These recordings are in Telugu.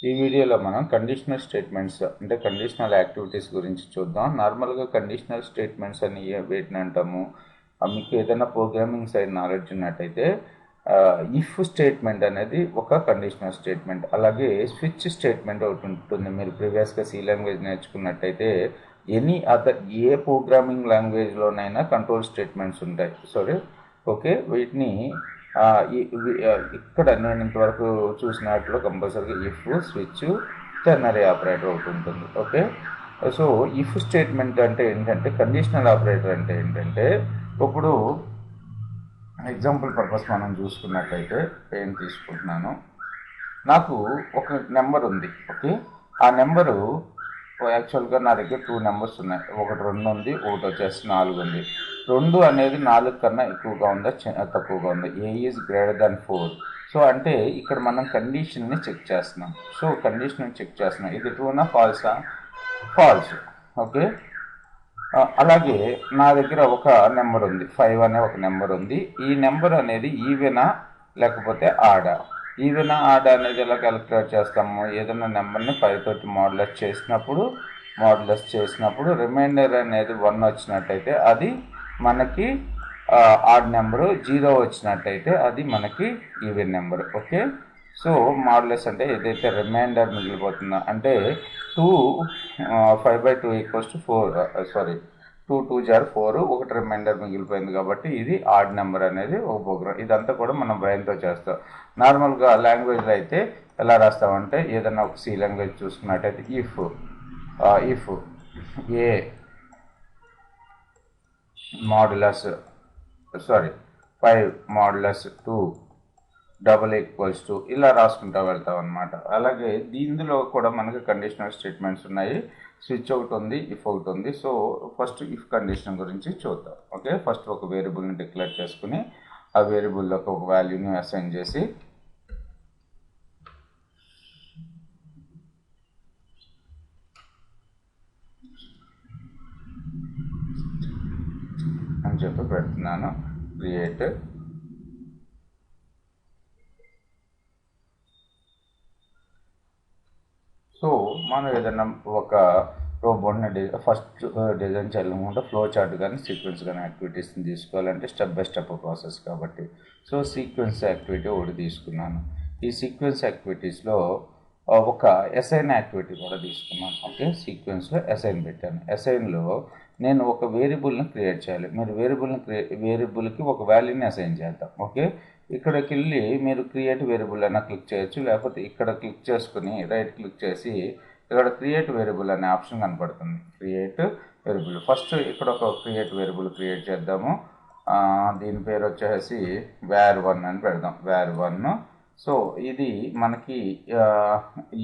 ఈ వీడియోలో మనం కండిషనల్ స్టేట్మెంట్స్ అంటే కండిషనల్ యాక్టివిటీస్ గురించి చూద్దాం. నార్మల్గా కండిషనల్ స్టేట్మెంట్స్ అని వేటిని అంటాము? మీకు ఏదైనా ప్రోగ్రామింగ్ సైడ్ నాలెడ్జ్ ఉన్నట్టయితే ఇఫ్ స్టేట్మెంట్ అనేది ఒక కండిషనల్ స్టేట్మెంట్. అలాగే స్విచ్ స్టేట్మెంట్ ఒకటి ఉంటుంది. మీరు ప్రీవియస్గా సి లాంగ్వేజ్ నేర్చుకున్నట్టయితే ఎనీ అదర్ ఏ ప్రోగ్రామింగ్ లాంగ్వేజ్లోనైనా కంట్రోల్ స్టేట్మెంట్స్ ఉంటాయి. ఓకే, వీటిని ఇక్కడ నేను ఇంతవరకు చూసినట్లు కంపల్సరీగా ఇఫ్, స్విచ్, టెర్నరీ ఆపరేటర్ ఒకటి ఉంటుంది. ఓకే, సో ఇఫ్ స్టేట్మెంట్ అంటే ఏంటంటే కండిషనల్ ఆపరేటర్ అంటే ఏంటంటే, ఇప్పుడు ఎగ్జాంపుల్ పర్పస్ మనం చూసుకున్నట్లయితే ఏం తీసుకుంటున్నాను, నాకు ఒక నెంబర్ ఉంది. ఓకే, ఆ నెంబరు యాక్చువల్గా నా దగ్గర 2 నెంబర్స్ ఉన్నాయి. ఒకటి 2 ఉంది, ఒకటి వచ్చేసి 4 ఉంది. 2 అనేది 4 కన్నా ఎక్కువగా ఉందా తక్కువగా ఉందా? ఏ ఈజ్ గ్రేటర్ దాన్ 4. సో అంటే ఇక్కడ మనం కండిషన్ని చెక్ చేస్తున్నాం. సో కండిషన్ చెక్ చేస్తున్నాం, ఇది ట్రూనా ఫాల్సా? ఫాల్స్. ఓకే, అలాగే నా దగ్గర ఒక నెంబర్ ఉంది, 5 అనే ఒక నెంబర్ ఉంది. ఈ నెంబర్ అనేది ఈవెనా లేకపోతే ఆడా? ఈవెన్ ఆడ్ అనేది ఎలా క్యాలిక్యులేట్ చేస్తాము? ఏదైనా నెంబర్ని 5 తోటి మాడ్యులస్ చేసినప్పుడు రిమైండర్ అనేది 1 వచ్చినట్టయితే అది మనకి ఆడ్ నెంబరు, 0 వచ్చినట్టయితే అది మనకి even number. Okay, so modulus అంటే ఏదైతే రిమైండర్ మిగిలిపోతుందో, అంటే 5/2 = 4, 2 2 జార్ 4, ఒకటి రిమైండర్ మిగిలిపోయింది కాబట్టి ఇది ఆడ్ నెంబర్ అనేది ఒక ప్రోగ్రామ్. ఇదంతా కూడా మనం బ్రెయిన్తో చేస్తాం. నార్మల్గా లాంగ్వేజ్లో అయితే ఎలా రాస్తామంటే, ఏదైనా ఒక సి లాంగ్వేజ్ చూసుకున్నట్టయితే ఇఫ్ ఏ మాడ్యులస్ 5 మాడ్యులస్ 2 = ఇలా రాసుకుంటూ వెళ్తాం అనమాట. అలాగే ఇందులో కూడా మనకి కండిషనల్ స్టేట్మెంట్స్ ఉన్నాయి. స్విచ్ ఒకటి ఉంది, ఇఫ్ ఒకటి ఉంది. సో ఫస్ట్ ఇఫ్ కండిషన్ గురించి చూద్దాం. ఓకే, ఫస్ట్ ఒక వేరియబుల్ని డిక్లేర్ చేసుకుని ఆ వేరియబుల్లోకి ఒక వాల్యూని అసైన్ చేసి అని చెప్పి పెడుతున్నాను. క్రియేట్ సో మనం ఏదైనా ఒక రోబోట్ని ఫస్ట్ డిజైన్ చేయాలనుకుంటే ఫ్లో చార్ట్ కానీ సీక్వెన్స్ కానీ యాక్టివిటీస్ని తీసుకోవాలంటే స్టెప్ బై స్టెప్ ప్రాసెస్ కాబట్టి, సో సీక్వెన్స్ యాక్టివిటీ ఒకటి తీసుకున్నాను. ఈ సీక్వెన్స్ యాక్టివిటీస్లో ఒక అసైన్ యాక్టివిటీ కూడా తీసుకున్నాను. ఓకే, సీక్వెన్స్లో అసైన్ పెట్టాను. అసైన్లో నేను ఒక వేరియబుల్ని క్రియేట్ చేయాలి. మీరు వేరియబుల్కి ఒక వాల్యూని అసైన్ చేద్దాం. ఓకే, ఇక్కడికి వెళ్ళి మీరు క్రియేట్ వేరియబుల్ అయినా క్లిక్ చేయొచ్చు, లేకపోతే ఇక్కడ క్లిక్ చేసుకుని రైట్ క్లిక్ చేసి ఇక్కడ క్రియేట్ వేరియబుల్ అనే ఆప్షన్ కనపడుతుంది. క్రియేట్ వేరియబుల్, ఫస్ట్ ఇక్కడ ఒక క్రియేట్ వేరియబుల్ క్రియేట్ చేద్దాము. దీని పేరు వచ్చేసి var1 అని పెడదాం, var1. సో ఇది మనకి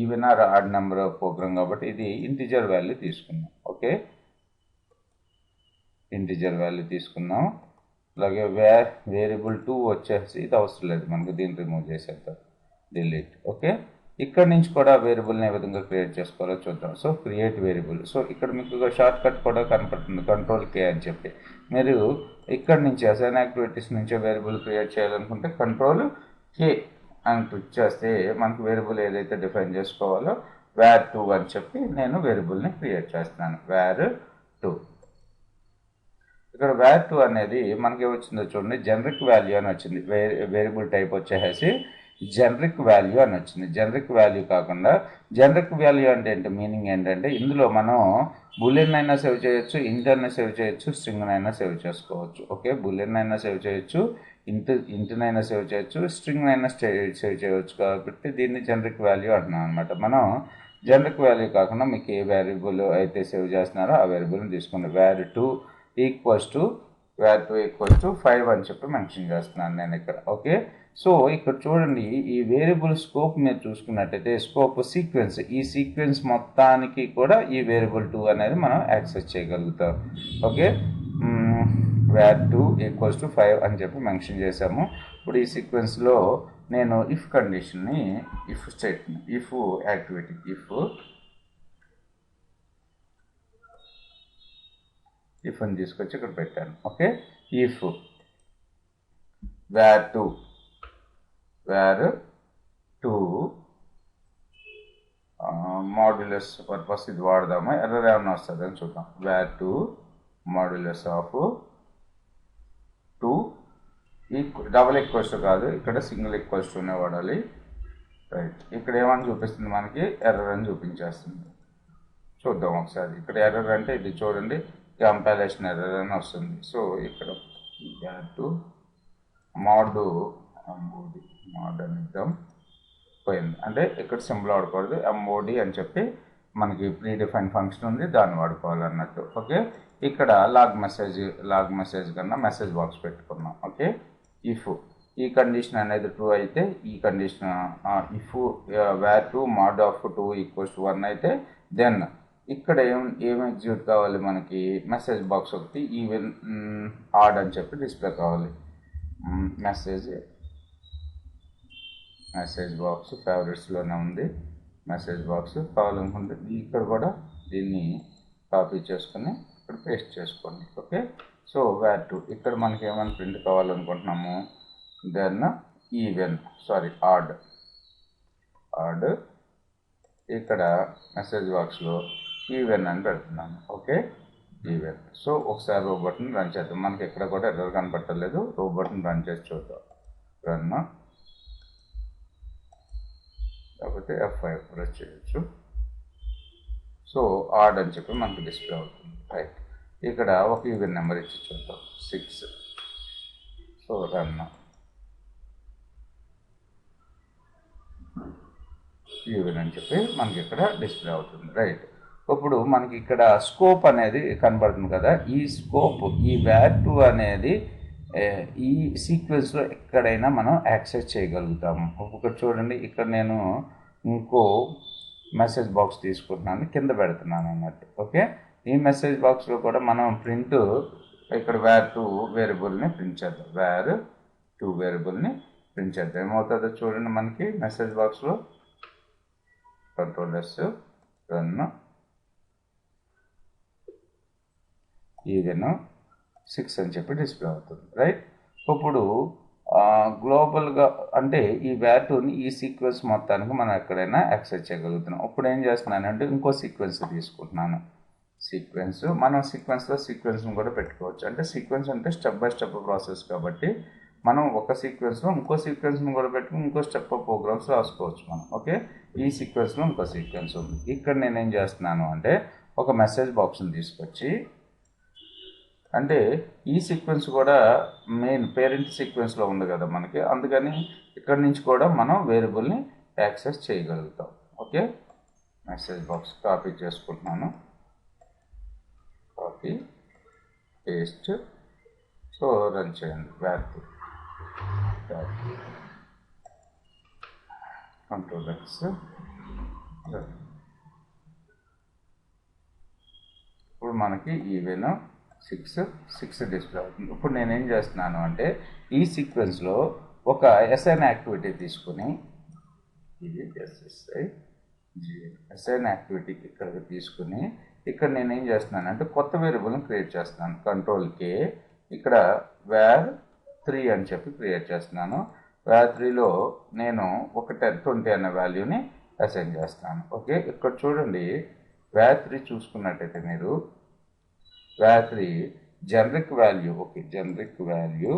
even or odd number program కాబట్టి ఇది ఇంటిజర్ వాల్యూ తీసుకుందాం. ఓకే, ఇంటిజర్ వాల్యూ తీసుకుందాం. అలాగే వేరియబుల్ 2 వచ్చేసి ఇది అవసరం లేదు మనకు, దీన్ని రిమూవ్ చేసేద్దాం, డిలీట్. ఓకే, ఇక్కడ నుంచి కూడా వేరియబుల్ని ఏ విధంగా క్రియేట్ చేసుకోవాలో చూద్దాం. సో క్రియేట్ వేరియబుల్, సో ఇక్కడ మీకు షార్ట్ కట్ కూడా కనపడుతుంది, Ctrl+K అని చెప్పి. మీరు ఇక్కడ నుంచి అసైన్ యాక్టివిటీస్ నుంచి వేరియబుల్ క్రియేట్ చేయాలనుకుంటే Ctrl+K అని క్లిక్ చేస్తే మనకు వేరియబుల్ ఏదైతే డిఫైన్ చేసుకోవాలో var2 అని చెప్పి నేను వేరియబుల్ని క్రియేట్ చేస్తున్నాను, var2. ఇక్కడ var2 అనేది మనకి ఏమొచ్చిందో చూడండి, జనరిక్ వాల్యూ అని వచ్చింది. వేరియబుల్ టైప్ వచ్చేసి జనరిక్ వాల్యూ అని వచ్చింది. జనరిక్ వాల్యూ కాకుండా జనరిక్ వాల్యూ అంటే ఏంటి, మీనింగ్ ఏంటంటే ఇందులో మనం బులియన్ అయినా సేవ్ చేయొచ్చు, ఇంటర్ని సేవ్ చేయొచ్చు, స్ట్రింగ్నైనా సేవ్ చేసుకోవచ్చు. ఓకే, బులియన్ అయినా సేవ్ చేయొచ్చు, ఇంటర్నైనా సేవ్ చేయొచ్చు, స్ట్రింగ్నైనా సేవ్ చేయవచ్చు. కాబట్టి దీన్ని జనరిక్ వాల్యూ అంటున్నాం అనమాట. మనం జనరిక్ వాల్యూ కాకుండా మీకు ఏ వేరియబుల్ అయితే సేవ్ చేస్తున్నారో ఆ వేరియబుల్ని తీసుకోండి. var2 = 5 అని చెప్పి మెన్షన్ చేస్తున్నాను నేను ఇక్కడ. ఓకే, సో ఇక్కడ చూడండి, ఈ వేరియబుల్ స్కోప్ మీరు చూసుకున్నట్టయితే స్కోప్ సీక్వెన్స్, ఈ సీక్వెన్స్ మొత్తానికి కూడా ఈ వేరియబుల్ 2 అనేది మనం యాక్సెస్ చేయగలుగుతాం. ఓకే, var2 = 5 అని చెప్పి మెన్షన్ చేసాము. ఇప్పుడు ఈ సీక్వెన్స్లో నేను ఇఫ్ కండిషన్ని, if statement, if activity, if అని తీసుకొచ్చి ఇక్కడ పెట్టాను. Okay, if var2 modulus purpose ఇది వాడదాము, ఎర్రర్ ఏమన్నా వస్తుంది అని చూద్దాం. var2 modulus of 2 double equals కాదు, ఇక్కడ సింగిల్ ఈక్వల్స్ టూనే వాడాలి. రైట్, ఇక్కడ ఏమని చూపిస్తుంది మనకి, ఎర్రర్ అని చూపించేస్తుంది. చూద్దాం ఒకసారి. ఇక్కడ ఎర్రర్ అంటే ఇది చూడండి, కంపారిజన్ ఎర్రర్ అని వస్తుంది. సో ఇక్కడ var2 mod అని ఇద్దాం. పోయింది అంటే ఇక్కడ సింబల్ వాడకూడదు, MOD అని చెప్పి మనకి ప్రీ డిఫైన్ ఫంక్షన్ ఉంది, దాన్ని వాడుకోవాలన్నట్టు. ఓకే, ఇక్కడ లాగ్ మెసేజ్ కన్నా మెసేజ్ బాక్స్ పెట్టుకున్నాం. ఓకే, ఇఫ్ ఈ కండిషన్ అనేది ట్రూ అయితే, ఈ condition if var2 mod of 2 = 1 అయితే, దెన్ ఇక్కడ ఏం ఎగ్జిక్యూట్ కావాలి మనకి, మెసేజ్ బాక్స్ ఒకటి ఈవెన్ ఆడ్ అని చెప్పి డిస్ప్లే కావాలి. మెసేజ్ బాక్స్ ఫేవరెట్స్లోనే ఉంది. మెసేజ్ బాక్స్ కావాలనుకుంటే ఇక్కడ కూడా దీన్ని కాపీ చేసుకొని ఇక్కడ పేస్ట్ చేసుకోండి. ఓకే, సో var2 ఇక్కడ మనకి ఏమైనా ప్రింట్ కావాలనుకుంటున్నాము, దెన్ ఆడ్ ఇక్కడ మెసేజ్ బాక్స్లో ఈవెన్ అని పెడుతున్నాను. Okay, even. సో ఒకసారి రో బటన్ రన్ చేద్దాం. మనకి ఎక్కడ కూడా ఎర్రర్ కనపట్టలేదు. రో బటన్ రన్ చేసి చూద్దాం. రన్, లేకపోతే F5 ప్రెస్ చేయొచ్చు. సో ఆడ్ అని చెప్పి మనకి డిస్ప్లే అవుతుంది. రైట్, ఇక్కడ ఒక ఈవెన్ నెంబర్ ఇచ్చి చూద్దాం, 6. సో రన్, ఈవెన్ అని చెప్పి మనకి ఇక్కడ డిస్ప్లే అవుతుంది. రైట్, ఇప్పుడు మనకి ఇక్కడ స్కోప్ అనేది కనబడుతుంది కదా, ఈ స్కోప్ ఈ var2 అనేది ఈ సీక్వెన్స్లో ఎక్కడైనా మనం యాక్సెస్ చేయగలుగుతాము. ఒకటి చూడండి, ఇక్కడ నేను ఇంకో మెసేజ్ బాక్స్ తీసుకుంటున్నాను, కింద పెడుతున్నాను అన్నట్టు. ఓకే, ఈ మెసేజ్ బాక్స్లో కూడా మనం ప్రింట్ ఇక్కడ var2 వేరియబుల్ని ప్రింట్ చేద్దాం. var2 వేరియబుల్ని ప్రింట్ చేద్దాం. ఏమవుతుందో చూడండి, మనకి మెసేజ్ బాక్స్లో Ctrl+S రన్, ఈవెన్ 6 అని చెప్పి డిస్ప్లే అవుతుంది. రైట్, ఇప్పుడు గ్లోబల్గా అంటే ఈ var2ని ఈ సీక్వెన్స్ మొత్తానికి మనం ఎక్కడైనా యాక్సెస్ చేయగలుగుతున్నాం. ఇప్పుడు ఏం చేస్తున్నానంటే ఇంకో సీక్వెన్స్ తీసుకుంటున్నాను. మనం సీక్వెన్స్ని కూడా పెట్టుకోవచ్చు. అంటే సీక్వెన్స్ అంటే స్టెప్ బై స్టెప్ ప్రాసెస్ కాబట్టి మనం ఒక సీక్వెన్స్లో ఇంకో సీక్వెన్స్ని కూడా పెట్టుకుని ఇంకో స్టెప్ ఆఫ్ ప్రోగ్రామ్స్ రాసుకోవచ్చు మనం. ఓకే, ఈ సీక్వెన్స్లో ఇంకో సీక్వెన్స్ ఉంది. ఇక్కడ నేనేం చేస్తున్నాను అంటే ఒక మెసేజ్ బాక్స్ని తీసుకొచ్చి, అంటే ఈ సీక్వెన్స్ కూడా మెయిన్ పేరెంట్ సీక్వెన్స్లో ఉంది కదా మనకి, అందుకని ఇక్కడ నుంచి కూడా మనం వేరియబుల్ని యాక్సెస్ చేయగలుగుతాం. ఓకే, మెసేజ్ బాక్స్ కాపీ చేసుకుంటున్నాను, కాపీ పేస్ట్. సో రన్ చేయండి. var2 Ctrl+X run. ఇప్పుడు మనకి ఈవెన్ 6 డిస్ప్లే అవుతుంది. ఇప్పుడు నేనేం చేస్తున్నాను అంటే ఈ సీక్వెన్స్లో ఒక అసైన్ యాక్టివిటీ తీసుకుని, ఇది అసైన్ యాక్టివిటీ ఇక్కడికి తీసుకుని, ఇక్కడ నేనేం చేస్తున్నాను అంటే కొత్త వేరియబుల్ని క్రియేట్ చేస్తున్నాను. Ctrl+K, ఇక్కడ var3 అని చెప్పి క్రియేట్ చేస్తున్నాను. var3లో నేను ఒక 20 అనే వాల్యూని అసైన్ చేస్తున్నాను. ఓకే, ఇక్కడ చూడండి, var3 చూసుకున్నట్టయితే మీరు var3 generic value, okay, generic value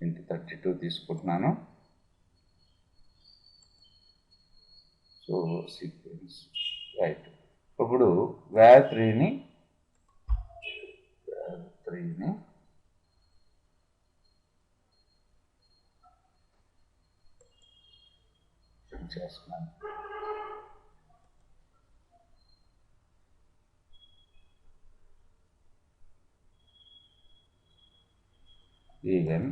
ఇంటి 32 తీసుకుంటున్నాను. So sequence right. ఇప్పుడు var3ని చేస్తున్నాను. ఈవెన్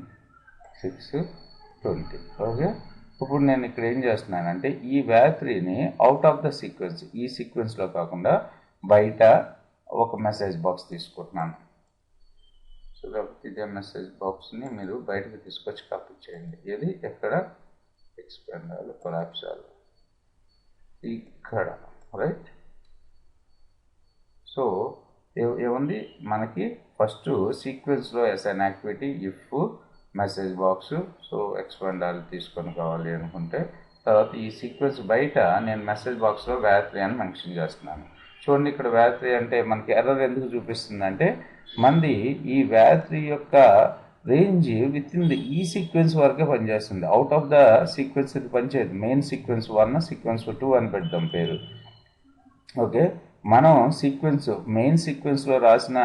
620. ఓకే, ఇప్పుడు నేను ఇక్కడ ఏం చేస్తున్నానంటే ఈ var3ని అవుట్ ఆఫ్ ద సీక్వెన్స్, ఈ సీక్వెన్స్లో కాకుండా బయట ఒక మెసేజ్ బాక్స్ తీసుకుంటున్నాను. సో కాబట్టి ఇదే మెసేజ్ బాక్స్ని మీరు బయటకు తీసుకొచ్చి కాపీ చేయండి. ఇది ఎక్కడ ఎక్స్పాండ్ అవ్వాలి, కొలాప్స్ అవ్వాలి, ఇక్కడ. రైట్, సో ఏముంది మనకి ఫస్ట్ సీక్వెన్స్లో assign activity if message box. So expand అవ్వాలి తీసుకొని కావాలి అనుకుంటే తర్వాత ఈ సీక్వెన్స్ బయట నేను మెసేజ్ బాక్స్లో వ్యాత్రి అని మెన్షన్ చేస్తున్నాను. చూడండి ఇక్కడ వ్యాత్రి అంటే మనకి ఎర్రర్ ఎందుకు చూపిస్తుంది అంటే మనది ఈ వ్యాత్రి యొక్క రేంజ్ విత్ ఇన్ ది ఈ సీక్వెన్స్ వరకే పనిచేస్తుంది. అవుట్ ఆఫ్ ద సీక్వెన్స్ ఇది పనిచేయదు. మెయిన్ సీక్వెన్స్ 1 సీక్వెన్స్ 2 అని పెడతాం పేరు. ఓకే, మనం మెయిన్ సీక్వెన్స్లో రాసిన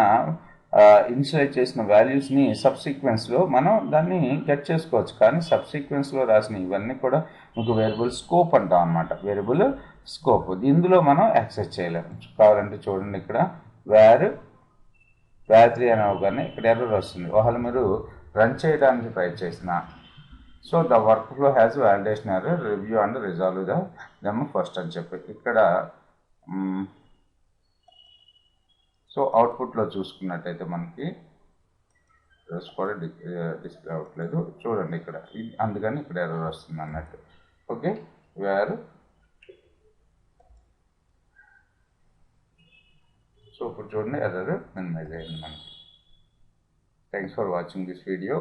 ఇనిషియలైజ్ చేసిన వాల్యూస్ని సబ్ సీక్వెన్స్లో మనం దాన్ని గెట్ చేసుకోవచ్చు. కానీ సబ్ సీక్వెన్స్లో రాసిన ఇవన్నీ కూడా మీకు వేరియబుల్ స్కోప్ అంటాం అనమాట. వేరియబుల్ స్కోప్ ఇందులో మనం యాక్సెస్ చేయలేము. కావాలంటే చూడండి ఇక్కడ వ్యాత్రి అని అవగానే ఇక్కడ ఎర్రర్ వస్తుంది. ఒకవేళ మీరు రన్ చేయడానికి ట్రై చేసిన so the work flow has validation error, review and resolve them first అని చెప్పి ఇక్కడ సో అవుట్పుట్లో చూసుకున్నట్టయితే మనకి కూడా డిస్ప్లే అవ్వట్లేదు. చూడండి ఇక్కడ అందుకని ఇక్కడ ఎర్రర్ వస్తుంది అన్నట్టు. ఓకే, సో ఇప్పుడు చూడండి ఎర్రర్ మినిమైజ్ అయింది మనకి. Thanks for watching this video.